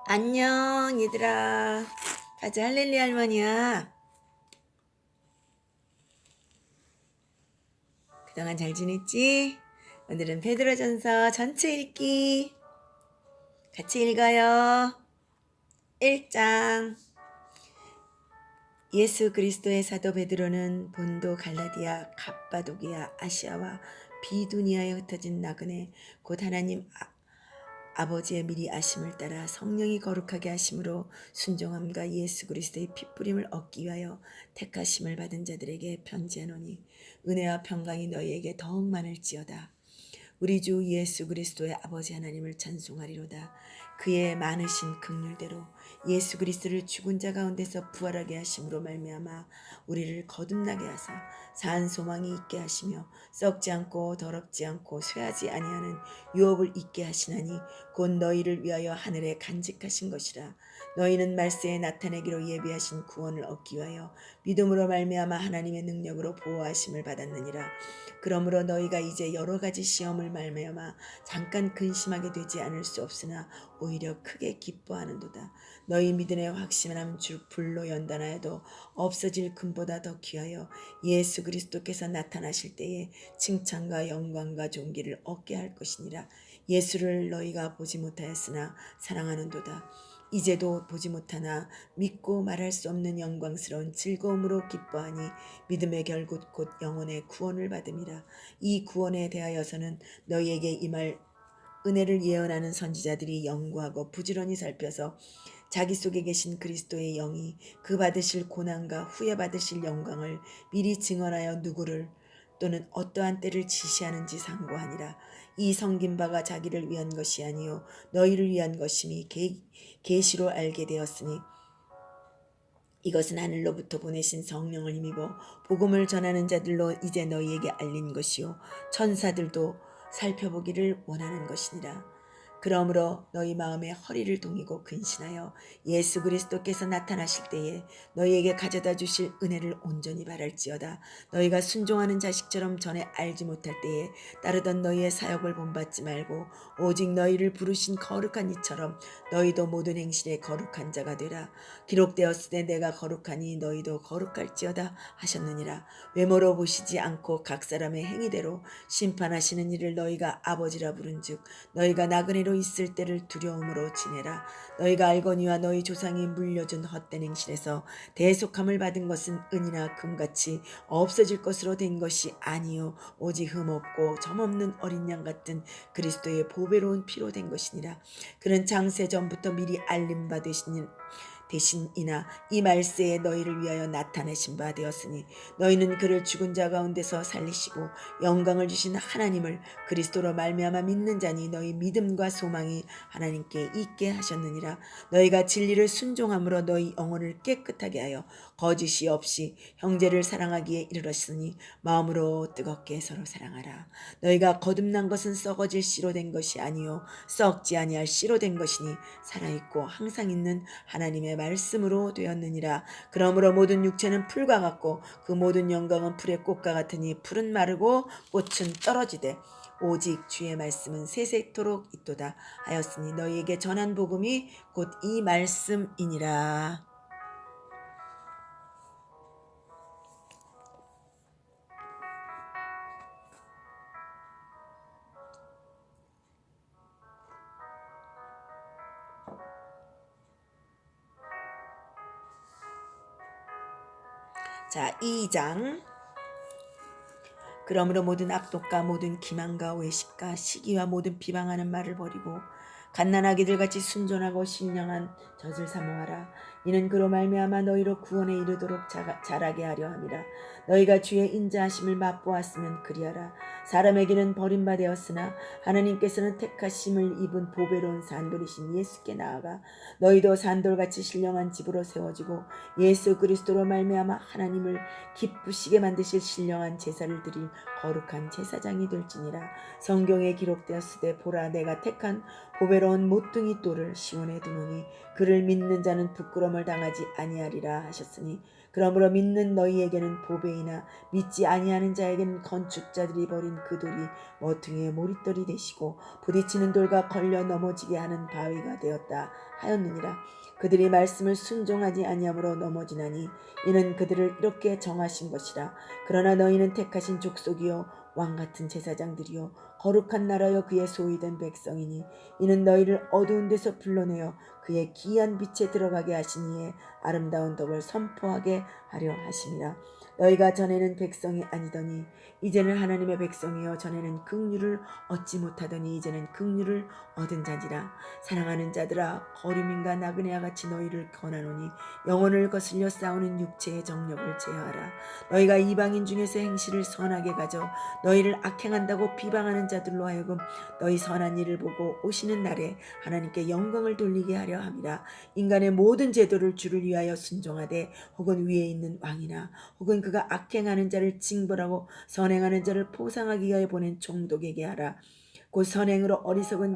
안녕 얘들아. 가자 할렐루야 할머니야. 그동안 잘 지냈지? 오늘은 베드로전서 전체 읽기 같이 읽어요. 1장. 예수 그리스도의 사도 베드로는 본도 갈라디아 갑바도기아 아시아와 비두니아에 흩어진 나그네 곧 하나님 아버지의 미리 아심을 따라 성령이 거룩하게 하심으로 순종함과 예수 그리스도의 핏부림을 얻기 위하여 택하심을 받은 자들에게 편지하노니 은혜와 평강이 너희에게 더욱 많을지어다. 우리 주 예수 그리스도의 아버지 하나님을 찬송하리로다. 그의 많으신 긍휼대로 예수 그리스도를 죽은 자 가운데서 부활하게 하심으로 말미암아 우리를 거듭나게 하사 산 소망이 있게 하시며 썩지 않고 더럽지 않고 쇠하지 아니하는 유업을 있게 하시나니 곧 너희를 위하여 하늘에 간직하신 것이라. 너희는 말세에 나타내기로 예비하신 구원을 얻기 위하여 믿음으로 말미암아 하나님의 능력으로 보호하심을 받았느니라. 그러므로 너희가 이제 여러 가지 시험을 말미암아 잠깐 근심하게 되지 않을 수 없으나 오히려 크게 기뻐하는도다. 너희 믿음의 확신함 주 불로 연단하여도 없어질 금보다 더 귀하여 예수 그리스도께서 나타나실 때에 칭찬과 영광과 존귀를 얻게 할 것이니라. 예수를 너희가 보지 못하였으나 사랑하는도다. 이제도 보지 못하나 믿고 말할 수 없는 영광스러운 즐거움으로 기뻐하니 믿음의 결국 곧 영혼의 구원을 받음이라. 이 구원에 대하여서는 너희에게 임할 은혜를 예언하는 선지자들이 연구하고 부지런히 살펴서 자기 속에 계신 그리스도의 영이 그 받으실 고난과 후에 받으실 영광을 미리 증언하여 누구를 또는 어떠한 때를 지시하는지 상고하니라. 이 성긴 바가 자기를 위한 것이 아니요 너희를 위한 것임이 계시로 알게 되었으니 이것은 하늘로부터 보내신 성령을 힘입어 복음을 전하는 자들로 이제 너희에게 알린 것이요 천사들도 살펴보기를 원하는 것이니라. 그러므로 너희 마음에 허리를 동이고 근신하여 예수 그리스도께서 나타나실 때에 너희에게 가져다 주실 은혜를 온전히 바랄지어다. 너희가 순종하는 자식처럼 전에 알지 못할 때에 따르던 너희의 사역을 본받지 말고 오직 너희를 부르신 거룩한 이처럼 너희도 모든 행실에 거룩한 자가 되라. 기록되었으되 내가 거룩하니 너희도 거룩할지어다 하셨느니라. 외모로 보시지 않고 각 사람의 행위대로 심판하시는 이를 너희가 아버지라 부른즉 너희가 나그네로 있을 때를 두려움으로 지내라. 너희가 알거니와 너희 조상이 물려준 헛된 행실에서 대속함을 받은 것은 은이나 금같이 없어질 것으로 된 것이 아니요 오직 흠없고 점없는 어린 양 같은 그리스도의 보배로운 피로 된 것이니라. 그는 장세 전부터 미리 알림 받으신 대신이나 이 말세에 너희를 위하여 나타내신 바 되었으니 너희는 그를 죽은 자 가운데서 살리시고 영광을 주신 하나님을 그리스도로 말미암아 믿는 자니 너희 믿음과 소망이 하나님께 있게 하셨느니라. 너희가 진리를 순종함으로 너희 영혼을 깨끗하게 하여 거짓이 없이 형제를 사랑하기에 이르렀으니 마음으로 뜨겁게 서로 사랑하라. 너희가 거듭난 것은 썩어질 씨로 된 것이 아니요 썩지 아니할 씨로 된 것이니 살아있고 항상 있는 하나님의 말씀으로 되었느니라. 그러므로 모든 육체는 풀과 같고 그 모든 영광은 풀의 꽃과 같으니 풀은 마르고 꽃은 떨어지되 오직 주의 말씀은 세세토록 있도다 하였으니 너희에게 전한 복음이 곧 이 말씀이니라. 자, 2장. 그러므로 모든 악독과 모든 기만과 외식과 시기와 모든 비방하는 말을 버리고 갓난아기들 같이 순전하고 신령한 젖을 사모하라. 이는 그로 말미암아 너희로 구원에 이르도록 자라게 하려 함이라. 너희가 주의 인자하심을 맛보았으면 그리하라. 사람에게는 버림받았으나 하나님께서는 택하심을 입은 보배로운 산돌이신 예수께 나아가 너희도 산돌같이 신령한 집으로 세워지고 예수 그리스도로 말미암아 하나님을 기쁘시게 만드실 신령한 제사를 드릴 거룩한 제사장이 될지니라. 성경에 기록되었으되 보라 내가 택한 보배로운 모퉁이 돌을 시온에 두노니 그를 믿는 자는 부끄러움을 당하지 아니하리라 하셨으니 그러므로 믿는 너희에게는 보배이나 믿지 아니하는 자에게는 건축자들이 버린 그 돌이 모퉁이의 모릿돌이 되시고 부딪히는 돌과 걸려 넘어지게 하는 바위가 되었다 하였느니라. 그들이 말씀을 순종하지 아니함으로 넘어지나니 이는 그들을 이렇게 정하신 것이라. 그러나 너희는 택하신 족속이요 왕같은 제사장들이요 거룩한 나라여 그의 소유된 백성이니 이는 너희를 어두운 데서 불러내어 그의 기이한 빛에 들어가게 하시니에 아름다운 덕을 선포하게 하려 하심이라. 너희가 전에는 백성이 아니더니 이제는 하나님의 백성이요 전에는 긍휼을 얻지 못하더니 이제는 긍휼을 얻은 자니라. 사랑하는 자들아 거류민과 나그네와 같이 너희를 권하노니 영혼을 거슬려 싸우는 육체의 정력을 제어하라. 너희가 이방인 중에서 행실을 선하게 가져 너희를 악행한다고 비방하는 자들로 하여금 너희 선한 일을 보고 오시는 날에 하나님께 영광을 돌리게 하려 함이라. 인간의 모든 제도를 주를 위하여 순종하되 혹은 위에 있는 왕이나 혹은 그가 악행하는 자를 징벌하고 선행하는 자를 포상하기 위하여 보낸 총독에게 하라. 곧 선행으로 어리석은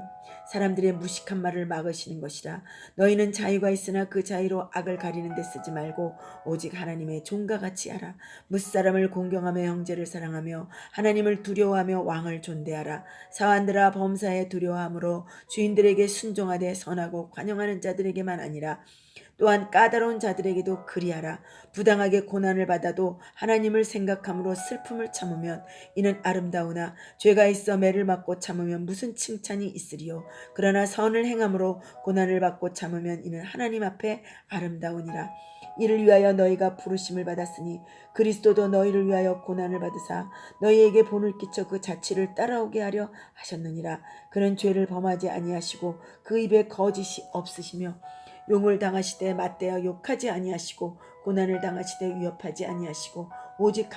사람들의 무식한 말을 막으시는 것이라. 너희는 자유가 있으나 그 자유로 악을 가리는 데 쓰지 말고 오직 하나님의 종과 같이 하라. 무사람을 공경하며 형제를 사랑하며 하나님을 두려워하며 왕을 존대하라. 사환들아 범사에 두려워함으로 주인들에게 순종하되 선하고 관용하는 자들에게만 아니라 또한 까다로운 자들에게도 그리하라. 부당하게 고난을 받아도 하나님을 생각함으로 슬픔을 참으면 이는 아름다우나 죄가 있어 매를 맞고 참으면 무슨 칭찬이 있으리요. 그러나 선을 행함으로 고난을 받고 참으면 이는 하나님 앞에 아름다우니라. 이를 위하여 너희가 부르심을 받았으니 그리스도도 너희를 위하여 고난을 받으사 너희에게 본을 끼쳐 그 자취를 따라오게 하려 하셨느니라. 그는 죄를 범하지 아니하시고 그 입에 거짓이 없으시며 용을 당하시되 맞대어 욕하지 아니하시고 고난을 당하시되 위협하지 아니하시고 오직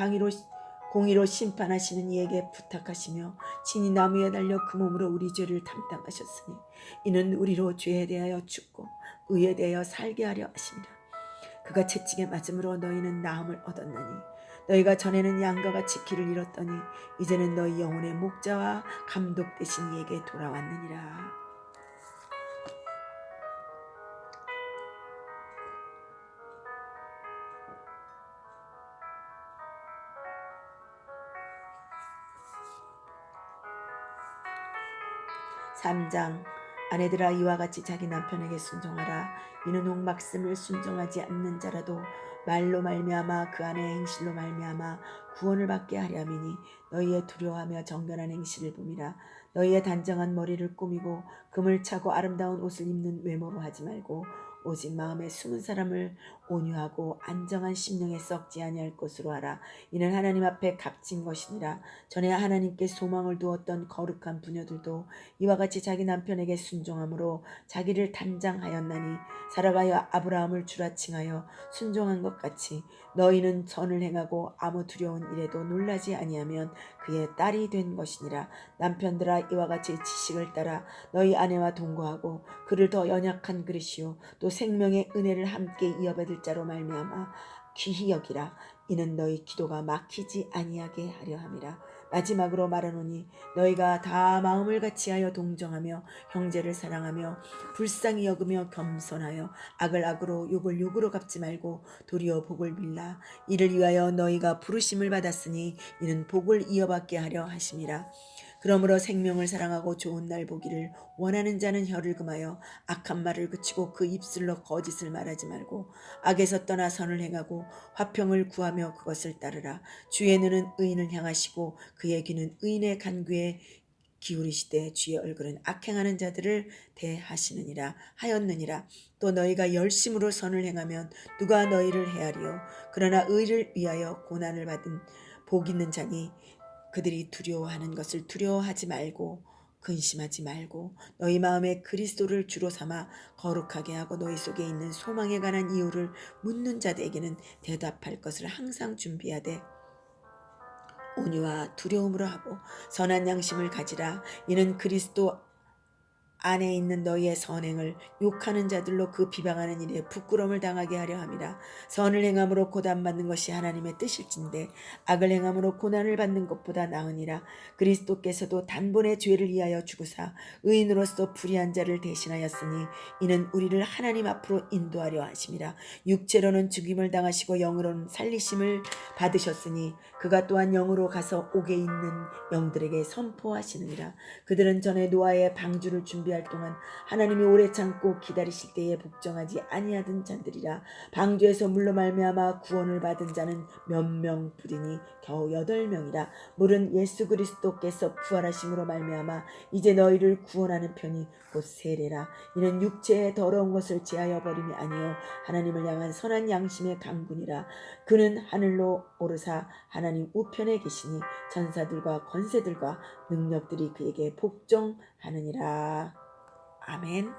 공의로 심판하시는 이에게 부탁하시며 친히 나무에 달려 그 몸으로 우리 죄를 담당하셨으니 이는 우리로 죄에 대하여 죽고 의에 대하여 살게 하려 하심이라. 그가 채찍에 맞음으로 너희는 나음을 얻었나니 너희가 전에는 양과 같이 길을 잃었더니 이제는 너희 영혼의 목자와 감독 되신 이에게 돌아왔느니라. 3장. 아내들아 이와 같이 자기 남편에게 순종하라. 이는 혹 말씀을 순종하지 않는 자라도 말로 말미암아 그 안의 행실로 말미암아 구원을 받게 하려 함이니 너희의 두려워하며 정결한 행실을 봄이라. 너희의 단정한 머리를 꾸미고 금을 차고 아름다운 옷을 입는 외모로 하지 말고 오직 마음에 숨은 사람을 온유하고 안정한 심령에 썩지 아니할 것으로 하라. 이는 하나님 앞에 값진 것이니라. 전에 하나님께 소망을 두었던 거룩한 부녀들도 이와 같이 자기 남편에게 순종함으로 자기를 단장하였나니 사라가 아브라함을 주라칭하여 순종한 것 같이 너희는 선을 행하고 아무 두려운 일에도 놀라지 아니하면 그의 딸이 된 것이니라. 남편들아 이와 같이 지식을 따라 너희 아내와 동거하고 그를 더 연약한 그릇이요 또 생명의 은혜를 함께 이어받을 자로 말미암아 귀히 여기라. 이는 너희 기도가 막히지 아니하게 하려 함이라. 마지막으로 말하노니 너희가 다 마음을 같이하여 동정하며 형제를 사랑하며 불쌍히 여기며 겸손하여 악을 악으로 욕을 욕으로 갚지 말고 도리어 복을 빌라. 이를 위하여 너희가 부르심을 받았으니 이는 복을 이어받게 하려 하심이라. 그러므로 생명을 사랑하고 좋은 날 보기를 원하는 자는 혀를 금하여 악한 말을 그치고 그 입술로 거짓을 말하지 말고 악에서 떠나 선을 행하고 화평을 구하며 그것을 따르라. 주의 눈은 의인을 향하시고 그의 귀는 의인의 간구에 기울이시되 주의 얼굴은 악행하는 자들을 대하시느니라 하였느니라. 또 너희가 열심으로 선을 행하면 누가 너희를 헤아리요. 그러나 의를 위하여 고난을 받은 복 있는 자니 그들이 두려워하는 것을 두려워하지 말고 근심하지 말고 너희 마음에 그리스도를 주로 삼아 거룩하게 하고 너희 속에 있는 소망에 관한 이유를 묻는 자들에게는 대답할 것을 항상 준비하되 온유와 두려움으로 하고 선한 양심을 가지라. 이는 그리스도 안에 있는 너희의 선행을 욕하는 자들로 그 비방하는 일에 부끄러움을 당하게 하려 함이라. 선을 행함으로 고난받는 것이 하나님의 뜻일진데 악을 행함으로 고난을 받는 것보다 나으니라. 그리스도께서도 단번에 죄를 위하여 죽으사 의인으로서 불의한 자를 대신하였으니 이는 우리를 하나님 앞으로 인도하려 하심이라. 육체로는 죽임을 당하시고 영으로는 살리심을 받으셨으니 그가 또한 영으로 가서 옥에 있는 영들에게 선포하시느니라. 그들은 전에 노아의 방주를 준비할 동안 하나님이 오래 참고 기다리실 때에 복종하지 아니하던 자들이라. 방주에서 물로 말미암아 구원을 받은 자는 몇 명 부디니 겨우 8명이라. 물은 예수 그리스도께서 부활하심으로 말미암아 이제 너희를 구원하는 편이 곧 세례라. 이는 육체의 더러운 것을 제하여 버림이 아니요 하나님을 향한 선한 양심의 강군이라. 그는 하늘로 오르사 하나님 우편에 계시니 천사들과 권세들과 능력들이 그에게 복종하느니라. 아멘.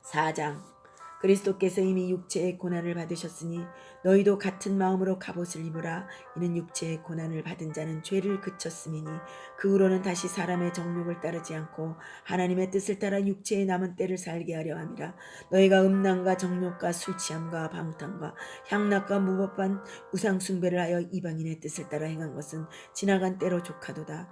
사장 그리스도께서 이미 육체의 고난을 받으셨으니 너희도 같은 마음으로 갑옷을 입으라. 이는 육체의 고난을 받은 자는 죄를 그쳤음이니 그 후로는 다시 사람의 정욕을 따르지 않고 하나님의 뜻을 따라 육체의 남은 때를 살게 하려 함이라. 너희가 음란과 정욕과 술 취함과 방탕과 향락과 무법한 우상 숭배를 하여 이방인의 뜻을 따라 행한 것은 지나간 때로 족하도다.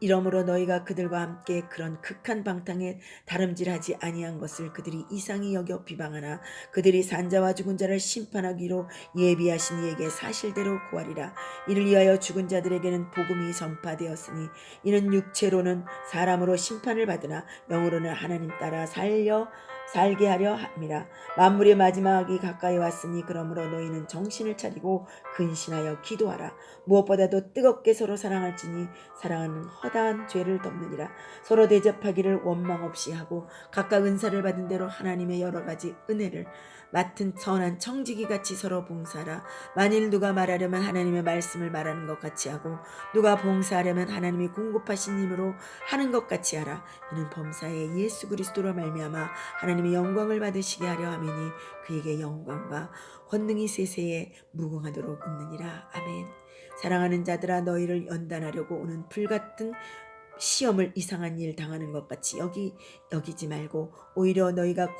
이러므로 너희가 그들과 함께 그런 극한 방탕에 다름질하지 아니한 것을 그들이 이상히 여겨 비방하나 그들이 산자와 죽은 자를 심판하기로 예비하신 이에게 사실대로 고하리라. 이를 위하여 죽은 자들에게는 복음이 전파되었으니 이는 육체로는 사람으로 심판을 받으나 영으로는 하나님 따라 살게 하려 함이라. 만물의 마지막이 가까이 왔으니 그러므로 너희는 정신을 차리고 근신하여 기도하라. 무엇보다도 뜨겁게 서로 사랑할지니 사랑은 허다한 죄를 덮느니라. 서로 대접하기를 원망 없이 하고 각각 은사를 받은 대로 하나님의 여러 가지 은혜를 맡은 선한 청지기 같이 서로 봉사하라. 만일 누가 말하려면 하나님의 말씀을 말하는 것 같이 하고 누가 봉사하려면 하나님이 공급하신 힘으로 하는 것 같이 하라. 이는 범사에 예수 그리스도로 말미암아 하나님의 영광을 받으시게 하려 함이니 그에게 영광과 권능이 세세에 무궁하도록 있느니라. 아멘. 사랑하는 자들아 너희를 연단하려고 오는 불같은 시험을 이상한 일 당하는 것 같이 여기지 말고 오히려 너희가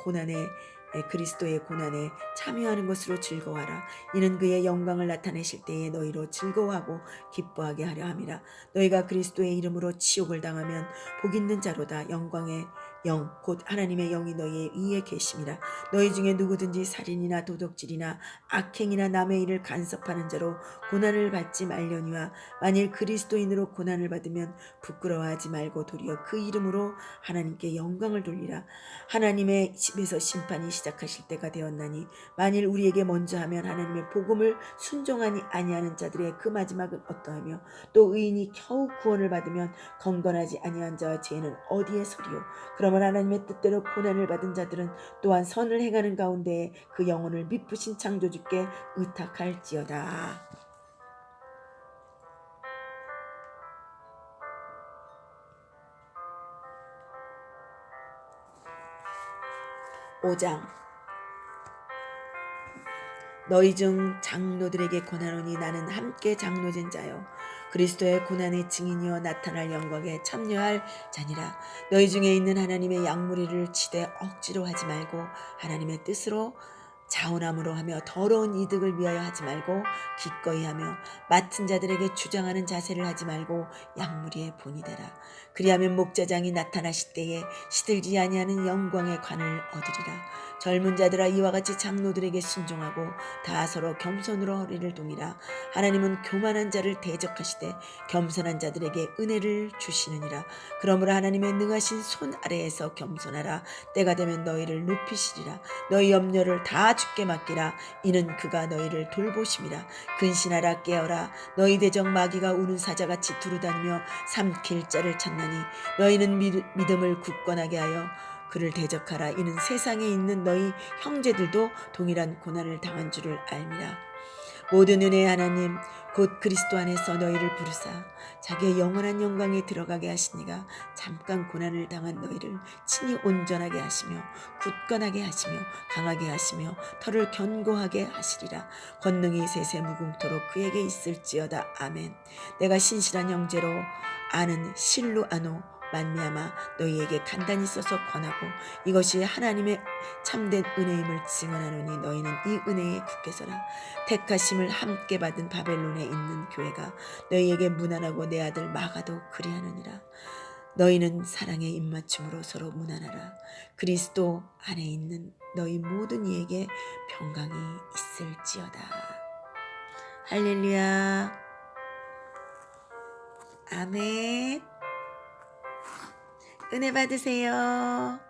그리스도의 고난에 참여하는 것으로 즐거워하라. 이는 그의 영광을 나타내실 때에 너희로 즐거워하고 기뻐하게 하려 함이라. 너희가 그리스도의 이름으로 치욕을 당하면 복 있는 자로다. 영광의 영 곧 하나님의 영이 너희 위에 계심이라. 너희 중에 누구든지 살인이나 도둑질이나 악행이나 남의 일을 간섭하는 자로 고난을 받지 말려니와 만일 그리스도인으로 고난을 받으면 부끄러워하지 말고 도리어 그 이름으로 하나님께 영광을 돌리라. 하나님의 집에서 심판이 시작하실 때가 되었나니 만일 우리에게 먼저 하면 하나님의 복음을 순종하니 아니하는 자들의 그 마지막은 어떠하며 또 의인이 겨우 구원을 받으면 건건하지 아니한 자와 죄는 어디에 서리요. 그러면 하나님의 뜻대로 고난을 받은 자들은 또한 선을 행하는 가운데 그 영혼을 미쁘신 창조주께 의탁할지어다. 5장 너희 중 장로들에게 권하노니 나는 함께 장로된 자요 그리스도의 고난의 증인이여 나타날 영광에 참여할 자니라. 너희 중에 있는 하나님의 양무리를 치되 억지로 하지 말고 하나님의 뜻으로 자원함으로 하며 더러운 이득을 위하여 하지 말고 기꺼이 하며 맡은 자들에게 주장하는 자세를 하지 말고 양무리의 본이 되라. 그리하면 목자장이 나타나실 때에 시들지 아니하는 영광의 관을 얻으리라. 젊은 자들아 이와 같이 장로들에게 순종하고 다 서로 겸손으로 허리를 동이라. 하나님은 교만한 자를 대적하시되 겸손한 자들에게 은혜를 주시느니라. 그러므로 하나님의 능하신 손 아래에서 겸손하라. 때가 되면 너희를 높이시리라. 너희 염려를 다 주께 맡기라. 이는 그가 너희를 돌보심이라. 근신하라 깨어라. 너희 대적 마귀가 우는 사자같이 두루다니며 삼킬 자를 찾나니 너희는 믿음을 굳건하게 하여 그를 대적하라. 이는 세상에 있는 너희 형제들도 동일한 고난을 당한 줄을 알미라. 모든 은혜의 하나님 곧 그리스도 안에서 너희를 부르사 자기의 영원한 영광에 들어가게 하시니가 잠깐 고난을 당한 너희를 친히 온전하게 하시며 굳건하게 하시며 강하게 하시며 털을 견고하게 하시리라. 권능이 세세 무궁토록 그에게 있을지어다. 아멘. 내가 신실한 형제로 아는 실루아노 말미암아 너희에게 간단히 써서 권하고 이것이 하나님의 참된 은혜임을 증언하노니 너희는 이 은혜에 굳게 서라. 택하심을 함께 받은 바벨론에 있는 교회가 너희에게 무난하고 내 아들 마가도 그리하느니라. 너희는 사랑의 입맞춤으로 서로 무난하라. 그리스도 안에 있는 너희 모든 이에게 평강이 있을지어다. 할렐루야. 아멘. 은혜 받으세요.